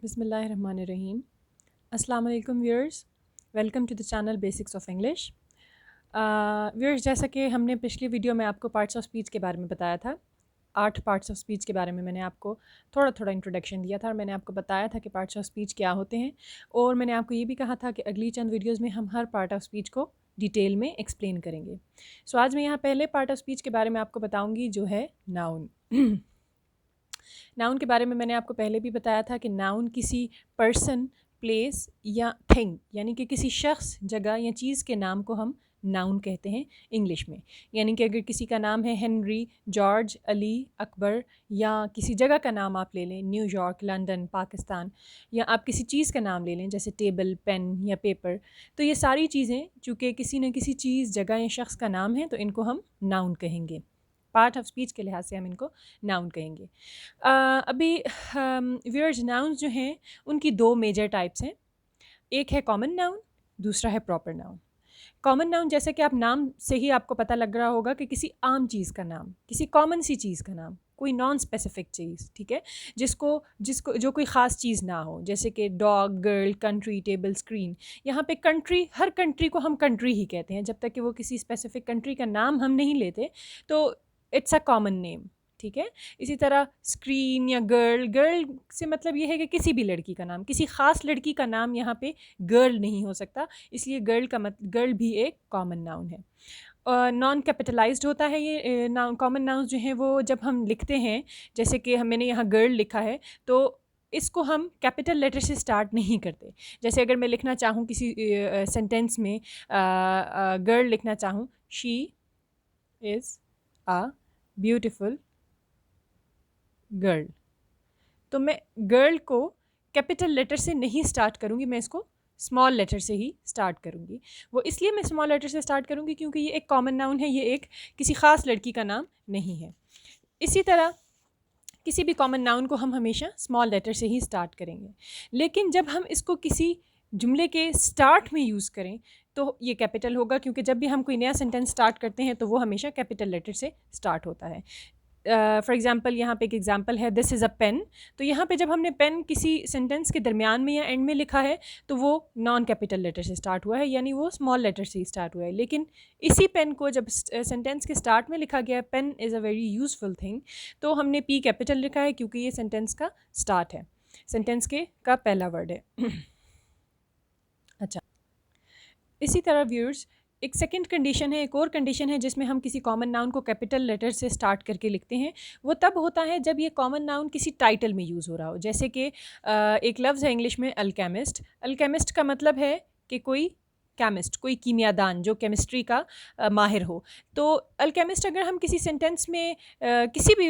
बिस्मिल्लाहिर्रहमानिर्रहीम। अस्सलाम वालेकुम viewers, welcome to the channel basics of English. Viewers, जैसा कि हमने पिछली वीडियो में आपको पार्ट्स ऑफ स्पीच के बारे में बताया था, 8 पार्ट्स ऑफ स्पीच के बारे में मैंने आपको थोड़ा थोड़ा इंट्रोडक्शन दिया था और मैंने आपको बताया था कि पार्ट्स ऑफ स्पीच क्या होते हैं, और मैंने आपको ये भी कहा था कि अगली चंद वीडियोज़ में हम हर पार्ट ऑफ स्पीच को डिटेल में एक्सप्लेन करेंगे। सो आज मैं यहाँ पहले पार्ट ऑफ स्पीच के बारे में आपको बताऊँगी, जो है नाउन। नाउन के बारे में मैंने आपको पहले भी बताया था कि नाउन किसी पर्सन, प्लेस या थिंग, यानी कि किसी शख्स, जगह या चीज़ के नाम को हम नाउन कहते हैं इंग्लिश में। यानी कि अगर किसी का नाम है हेनरी, जॉर्ज, अली, अकबर, या किसी जगह का नाम आप ले लें, न्यूयॉर्क, लंदन, पाकिस्तान, या आप किसी चीज़ का नाम ले लें जैसे टेबल, पेन या पेपर, तो ये सारी चीज़ें चूँकि किसी न किसी चीज़, जगह या शख्स का नाम है, तो इनको हम नाउन कहेंगे। पार्ट ऑफ स्पीच के लिहाज से हम इनको नाउन कहेंगे। अभी व्यूअर्स, नाउन्स जो हैं उनकी 2 मेजर टाइप्स हैं। एक है कॉमन नाउन, दूसरा है प्रॉपर नाउन। कॉमन नाउन, जैसे कि आप नाम से ही आपको पता लग रहा होगा कि किसी आम चीज़ का नाम, किसी कॉमन सी चीज़ का नाम, कोई नॉन स्पेसिफिक चीज़, ठीक है, जिसको जिसको जो कोई ख़ास चीज़ ना हो, जैसे कि dog, girl, country, table, screen. यहाँ पे कंट्री, हर कंट्री को हम कंट्री ही कहते हैं जब तक कि वो किसी स्पेसिफिक कंट्री का नाम हम नहीं लेते, तो इट्स अ कॉमन नेम, ठीक है। इसी तरह स्क्रीन या गर्ल, गर्ल से मतलब ये है कि किसी भी लड़की का नाम, किसी ख़ास लड़की का नाम यहाँ पे गर्ल नहीं हो सकता, इसलिए गर्ल भी एक कॉमन नाउन है। नॉन कैपिटलाइज्ड होता है ये नाउन। कॉमन नाउन्स जो हैं वो जब हम लिखते हैं, जैसे कि मैंने यहाँ गर्ल लिखा है, तो इसको हम कैपिटल लेटर से स्टार्ट नहीं करते। जैसे अगर मैं लिखना चाहूँ किसी सेंटेंस में, गर्ल लिखना चाहूँ, she is a beautiful girl, तो मैं गर्ल को कैपिटल लेटर से नहीं स्टार्ट करूँगी, मैं इसको स्मॉल लेटर से ही स्टार्ट करूँगी। वो इसलिए मैं स्मॉल लेटर से स्टार्ट करूँगी क्योंकि ये एक कॉमन नाउन है, ये एक किसी ख़ास लड़की का नाम नहीं है। इसी तरह किसी भी कॉमन नाउन को हम हमेशा स्मॉल लेटर से ही स्टार्ट करेंगे, लेकिन जब हम इसको किसी जुमले के स्टार्ट में यूज़ करें तो ये कैपिटल होगा, क्योंकि जब भी हम कोई नया सेंटेंस स्टार्ट करते हैं तो वो हमेशा कैपिटल लेटर से स्टार्ट होता है। फॉर एग्ज़ाम्पल, यहाँ पे एक एग्ज़ाम्पल है, दिस इज़ अ पेन। तो यहाँ पे जब हमने पेन किसी सेंटेंस के दरमियान में या एंड में लिखा है तो वो नॉन कैपिटल लेटर से स्टार्ट हुआ है, यानी वो स्मॉल लेटर से ही स्टार्ट हुआ है। लेकिन इसी पेन को जब सेंटेंस के स्टार्ट में लिखा गया है, pen is a very useful thing, तो हमने पी कैपिटल लिखा है क्योंकि ये सेंटेंस का स्टार्ट है, सेंटेंस के का पहला वर्ड है। अच्छा, इसी तरह व्यूअर्स, एक सेकंड कंडीशन है, एक और कंडीशन है जिसमें हम किसी कॉमन नाउन को कैपिटल लेटर से स्टार्ट करके लिखते हैं। वो तब होता है जब ये कॉमन नाउन किसी टाइटल में यूज़ हो रहा हो। जैसे कि एक लफ्ज़ है इंग्लिश में अल्केमिस्ट। अल्केमिस्ट का मतलब है कि कोई केमिस्ट, कोई कीमियादान जो केमिस्ट्री का माहिर हो। तो अल्केमिस्ट अगर हम किसी सेंटेंस में किसी भी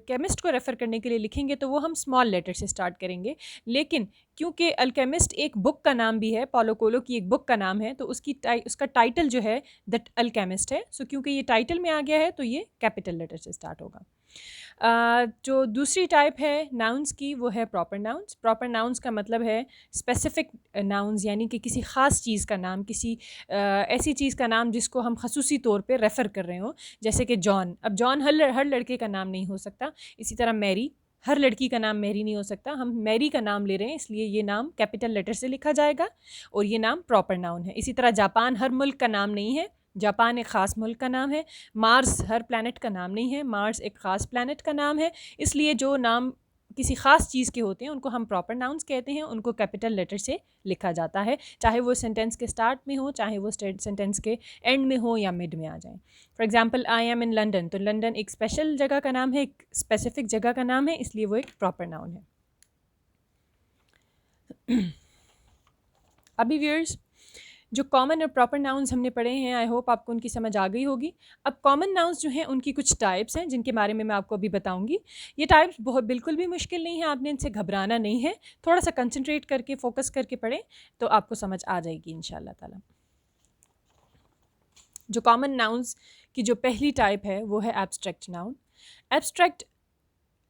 केमिस्ट को रेफ़र करने के लिए लिखेंगे तो वो हम स्मॉल लेटर से स्टार्ट करेंगे। लेकिन क्योंकि अल्केमिस्ट एक बुक का नाम भी है, पॉलो कोलो की एक बुक का नाम है, तो उसका टाइटल जो है द अल्केमिस्ट है। सो क्योंकि ये टाइटल में आ गया है तो ये कैपिटल लेटर से स्टार्ट होगा। जो दूसरी टाइप है नाउन्स की, वो है प्रॉपर नाउन्स। प्रॉपर नाउन्स का मतलब है स्पेसिफिक नाउन्स, यानी कि किसी ख़ास चीज़ का नाम, किसी ऐसी चीज़ का नाम जिसको हम खसूसी तौर पे रेफ़र कर रहे हों। जैसे कि जॉन, अब जॉन हर लड़के का नाम नहीं हो सकता। इसी तरह मैरी, हर लड़की का नाम मैरी नहीं हो सकता। हम मैरी का नाम ले रहे हैं, इसलिए ये नाम कैपिटल लेटर से लिखा जाएगा और ये नाम प्रॉपर नाउन है। इसी तरह जापान हर मुल्क का नाम नहीं है, जापान एक ख़ास मुल्क का नाम है। मार्स हर प्लैनेट का नाम नहीं है, मार्स एक ख़ास प्लैनेट का नाम है। इसलिए जो नाम किसी ख़ास चीज़ के होते हैं उनको हम प्रॉपर नाउन्स कहते हैं, उनको कैपिटल लेटर से लिखा जाता है, चाहे वो सेंटेंस के स्टार्ट में हो, चाहे वो सेंटेंस के एंड में हो या मिड में आ जाए। For example, I am in London, तो लंदन एक स्पेशल जगह का नाम है, एक स्पेसिफिक जगह का नाम है, इसलिए वो एक प्रॉपर नाउन है। अभी व्यूअर्स, जो कॉमन और प्रॉपर नाउन्स हमने पढ़े हैं, आई होप आपको उनकी समझ आ गई होगी। अब कॉमन नाउन्स जो हैं उनकी कुछ टाइप्स हैं जिनके बारे में मैं आपको अभी बताऊंगी। ये टाइप्स बिल्कुल भी मुश्किल नहीं है, आपने इनसे घबराना नहीं है। थोड़ा सा कंसंट्रेट करके, फोकस करके पढ़ें तो आपको समझ आ जाएगी इंशाल्लाह ताला। जो कॉमन नाउन्स की जो पहली टाइप है वो है एब्स्ट्रैक्ट नाउन। एब्स्ट्रैक्ट,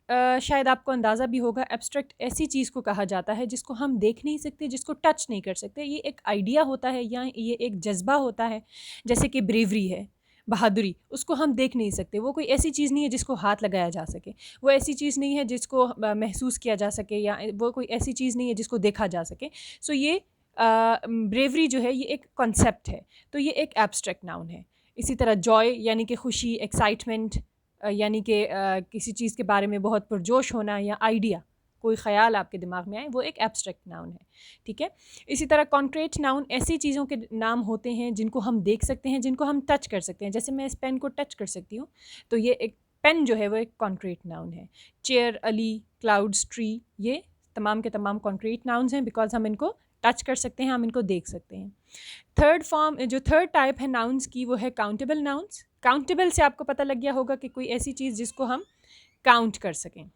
शायद आपको अंदाज़ा भी होगा, एब्स्ट्रैक्ट ऐसी चीज़ को कहा जाता है जिसको हम देख नहीं सकते, जिसको टच नहीं कर सकते। ये एक आइडिया होता है या ये एक जज्बा होता है। जैसे कि ब्रेवरी है, बहादुरी, उसको हम देख नहीं सकते। वो कोई ऐसी चीज़ नहीं है जिसको हाथ लगाया जा सके, वो ऐसी चीज़ नहीं है जिसको महसूस किया जा सके, या वो कोई ऐसी चीज़ नहीं है जिसको देखा जा सके। सो ये ब्रेवरी जो है ये एक कॉन्सेप्ट है, तो ये एक एब्स्ट्रैक्ट नाउन है। इसी तरह जॉय यानी कि खुशी, एक्साइटमेंट यानी कि किसी चीज़ के बारे में बहुत पुरजोश होना, या आइडिया, कोई ख़्याल आपके दिमाग में आए, वो एक एब्स्ट्रैक्ट नाउन है, ठीक है। इसी तरह कॉन्क्रीट नाउन ऐसी चीज़ों के नाम होते हैं जिनको हम देख सकते हैं, जिनको हम टच कर सकते हैं। जैसे मैं इस पेन को टच कर सकती हूँ, तो ये एक पेन जो है वो एक कॉन्क्रीट नाउन है। चेयर, अली, क्लाउड्स, ट्री, ये तमाम के तमाम कॉन्क्रीट नाउन्स हैं बिकॉज हम इनको टच कर सकते हैं, हम इनको देख सकते हैं। थर्ड टाइप है नाउन्स की, वो है काउंटेबल नाउन्स। काउंटेबल से आपको पता लग गया होगा कि कोई ऐसी चीज़ जिसको हम काउंट कर सकें।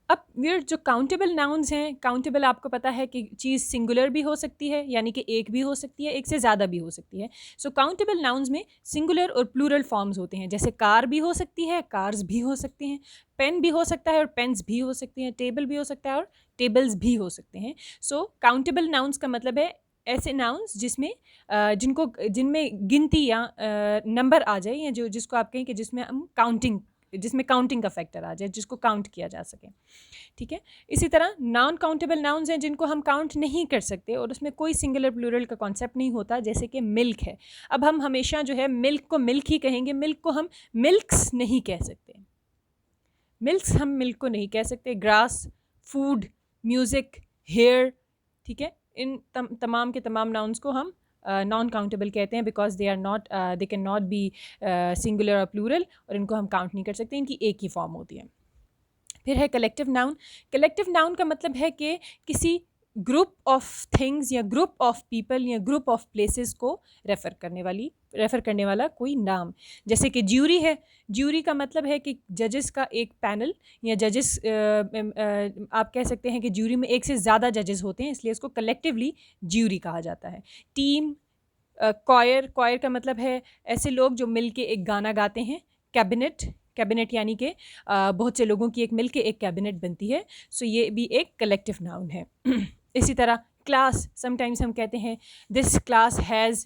अब वीर जो काउंटेबल नाउन्स हैं, काउंटेबल आपको पता है कि चीज़ सिंगुलर भी हो सकती है, यानी कि एक भी हो सकती है, एक से ज़्यादा भी हो सकती है। सो काउंटेबल नाउन्स में सिंगुलर और प्लूरल फॉर्म्स होते हैं। जैसे कार भी हो सकती है, कार्स भी हो सकती हैं, पेन भी हो सकता है और पेन्स भी हो सकती हैं, टेबल भी हो सकता है और टेबल्स भी हो सकते हैं। सो काउंटेबल नाउन्स का मतलब है ऐसे नाउन्स जिनमें गिनती या नंबर आ जाए, या जिसको आप कहें कि जिसमें काउंटिंग का फैक्टर आ जाए, जिसको काउंट किया जा सके, ठीक है। इसी तरह नॉन काउंटेबल नाउन्स हैं जिनको हम काउंट नहीं कर सकते और उसमें कोई सिंगुलर प्लूरल का कॉन्सेप्ट नहीं होता, जैसे कि मिल्क है। अब हम हमेशा जो है मिल्क को मिल्क ही कहेंगे, मिल्क को हम मिल्क्स नहीं कह सकते, हम मिल्क को नहीं कह सकते। ग्रास, फूड, म्यूज़िक, हेयर, ठीक है, इन तमाम के तमाम नाउन्स को हम नॉन काउंटेबल कहते हैं because they can not be singular और प्लूरल, और इनको हम काउंट नहीं कर सकते, इनकी एक ही फॉर्म होती है। फिर है कलेक्टिव नाउन। कलेक्टिव नाउन का मतलब है कि किसी ग्रुप ऑफ थिंग्स या ग्रुप ऑफ पीपल या ग्रुप ऑफ प्लेसेस को रेफ़र करने वाला कोई नाम। जैसे कि ज्यूरी है, ज्यूरी का मतलब है कि जजेस का एक पैनल, या जजेस आप कह सकते हैं कि ज्यूरी में एक से ज़्यादा जजेस होते हैं, इसलिए इसको कलेक्टिवली ज्यूरी कहा जाता है। टीम, कॉयर का मतलब है ऐसे लोग जो मिल के एक गाना गाते हैं। कैबिनेट यानी कि बहुत से लोगों की एक मिल के एक कैबिनेट बनती है, सो ये भी एक कलेक्टिव नाउन है। इसी तरह क्लास, समटाइम्स हम कहते हैं दिस क्लास हैज़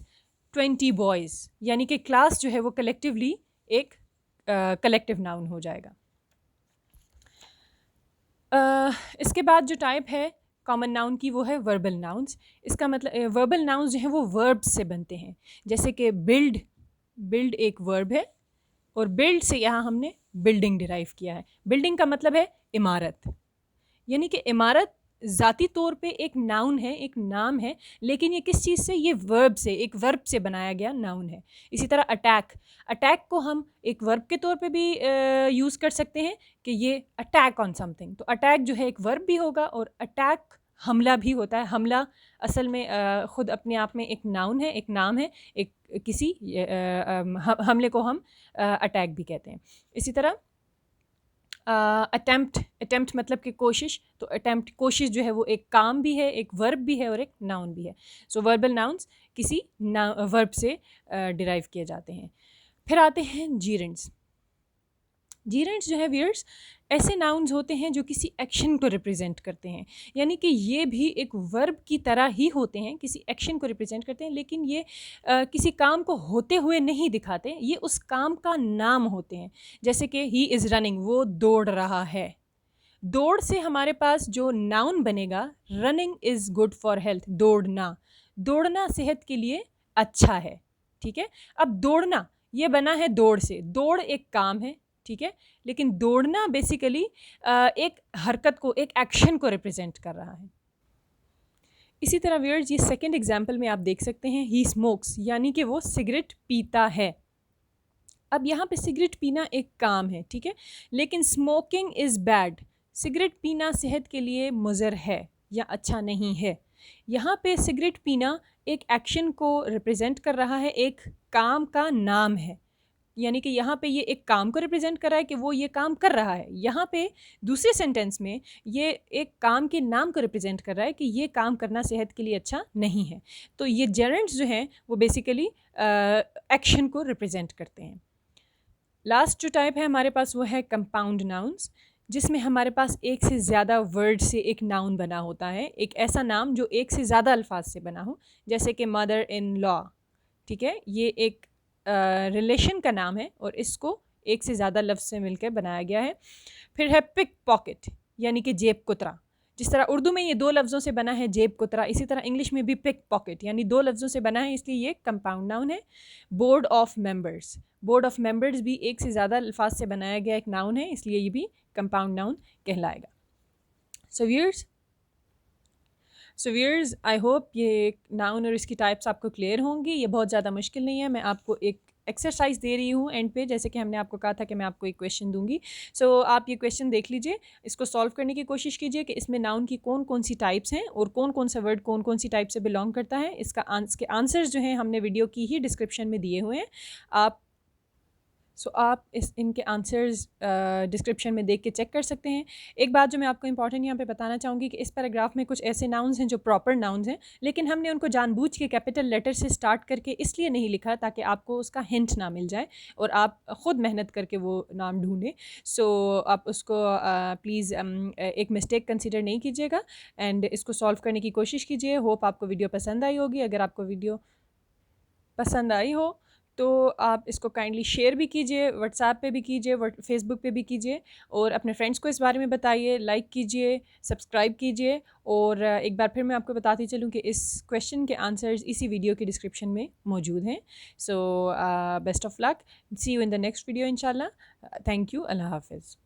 20 बॉयज़, यानी कि क्लास जो है वो कलेक्टिवली एक कलेक्टिव नाउन हो जाएगा। इसके बाद जो टाइप है कॉमन नाउन की, वो है वर्बल नाउन्स। इसका मतलब वर्बल नाउन्स जो हैं वो वर्ब्स से बनते हैं। जैसे कि बिल्ड एक वर्ब है, और बिल्ड से यहाँ हमने बिल्डिंग डिराइव किया है। बिल्डिंग का मतलब है इमारत, यानी कि इमारत ज़ाती तौर पे एक नाउन है, एक नाम है, लेकिन ये किस चीज़ से, ये वर्ब से, एक वर्ब से बनाया गया नाउन है। इसी तरह अटैक को हम एक वर्ब के तौर पे भी यूज़ कर सकते हैं कि ये अटैक ऑन समथिंग। तो अटैक जो है एक वर्ब भी होगा, और अटैक हमला भी होता है। हमला असल में ख़ुद अपने आप में एक नाउन है, एक नाम है, एक किसी हमले को हम अटैक भी कहते हैं। इसी तरह अटेम्प्ट मतलब कि कोशिश, तो अटेम्प्ट कोशिश जो है वो एक काम भी है, एक वर्ब भी है और एक नाउन भी है। सो वर्बल नाउन्स किसी वर्ब से डिराइव किए जाते हैं। फिर आते हैं जीरेंड्स। जीरेंड्स जो है व्यूअर्स, ऐसे नाउन्स होते हैं जो किसी एक्शन को रिप्रेजेंट करते हैं, यानी कि ये भी एक वर्ब की तरह ही होते हैं, किसी एक्शन को रिप्रेजेंट करते हैं, लेकिन ये किसी काम को होते हुए नहीं दिखाते, ये उस काम का नाम होते हैं। जैसे कि ही इज़ रनिंग, वो दौड़ रहा है। दौड़ से हमारे पास जो नाउन बनेगा, running is good for health, दौड़ना सेहत के लिए अच्छा है, ठीक है। अब दौड़ना ये बना है दौड़ से, दौड़ एक काम है, ठीक है, लेकिन दौड़ना बेसिकली एक हरकत को, एक एक्शन को रिप्रेजेंट कर रहा है। इसी तरह व्यूअर्स, ये सेकंड एग्जांपल में आप देख सकते हैं, ही स्मोक्स, यानी कि वो सिगरेट पीता है। अब यहाँ पे सिगरेट पीना एक काम है, ठीक है, लेकिन स्मोकिंग इज़ बैड, सिगरेट पीना सेहत के लिए मुज़र है या अच्छा नहीं है। यहाँ पे सिगरेट पीना एक एक्शन को रिप्रेजेंट कर रहा है, एक काम का नाम है, यानी कि यहाँ पे ये एक काम को रिप्रेजेंट कर रहा है कि वो ये काम कर रहा है। यहाँ पे दूसरे सेंटेंस में ये एक काम के नाम को रिप्रेजेंट कर रहा है कि ये काम करना सेहत के लिए अच्छा नहीं है। तो ये जेरेंड्स जो हैं वो बेसिकली एक्शन को रिप्रेजेंट करते हैं। लास्ट जो टाइप है हमारे पास वो है कंपाउंड नाउन्स, जिसमें हमारे पास एक से ज़्यादा वर्ड से एक नाउन बना होता है, एक ऐसा नाम जो एक से ज़्यादा अल्फाज से बना हो, जैसे कि मदर इन लॉ, ठीक है, ये एक रिलेशन का नाम है और इसको एक से ज़्यादा लफ्ज़ से मिलकर बनाया गया है। फिर है पिक पॉकेट यानी कि जेब कुतरा। जिस तरह उर्दू में ये 2 लफ्ज़ों से बना है जेब कुतरा, इसी तरह इंग्लिश में भी पिक पॉकेट यानी 2 लफ्ज़ों से बना है, इसलिए ये कंपाउंड नाउन है। Board of members, board of members भी एक से ज़्यादा अल्फाज से बनाया गया एक नाउन है, इसलिए ये भी कंपाउंड नाउन कहलाएगा। सो व्यूअर्स आई होप ये नाउन और इसकी टाइप्स आपको क्लियर होंगी। ये बहुत ज़्यादा मुश्किल नहीं है। मैं आपको एक एक्सरसाइज दे रही हूँ एंड पे, जैसे कि हमने आपको कहा था कि मैं आपको एक क्वेश्चन दूंगी। सो आप ये क्वेश्चन देख लीजिए, इसको सॉल्व करने की कोशिश कीजिए कि इसमें नाउन की कौन कौन सी टाइप्स हैं और कौन कौन सा वर्ड कौन कौन सी टाइप से बिलोंग करता है। इसके आंसर्स जो हैं हमने वीडियो की ही डिस्क्रिप्शन में दिए हुए हैं। आप इनके आंसर्स डिस्क्रिप्शन में देख के चेक कर सकते हैं। एक बात जो मैं आपको इंपॉर्टेंट यहाँ पे बताना चाहूँगी कि इस पैराग्राफ में कुछ ऐसे नाउन्स हैं जो प्रॉपर नाउन्स हैं, लेकिन हमने उनको जानबूझ के कैपिटल लेटर से स्टार्ट करके इसलिए नहीं लिखा ताकि आपको उसका हिंट ना मिल जाए और आप ख़ुद मेहनत करके वो नाम ढूंढें। आप उसको प्लीज़ एक मिस्टेक कंसिडर नहीं कीजिएगा एंड इसको सॉल्व करने की कोशिश कीजिए। होप आपको वीडियो पसंद आई होगी। अगर आपको वीडियो पसंद आई हो तो आप इसको काइंडली शेयर भी कीजिए, व्हाट्सएप पे भी कीजिए, फेसबुक पे भी कीजिए और अपने फ्रेंड्स को इस बारे में बताइए, लाइक कीजिए, सब्सक्राइब कीजिए। और एक बार फिर मैं आपको बताती चलूँ कि इस क्वेश्चन के आंसर्स इसी वीडियो के डिस्क्रिप्शन में मौजूद हैं। So best of luck, see you in the next video इंशाल्लाह। थैंक यू, अल्लाह हाफिज़।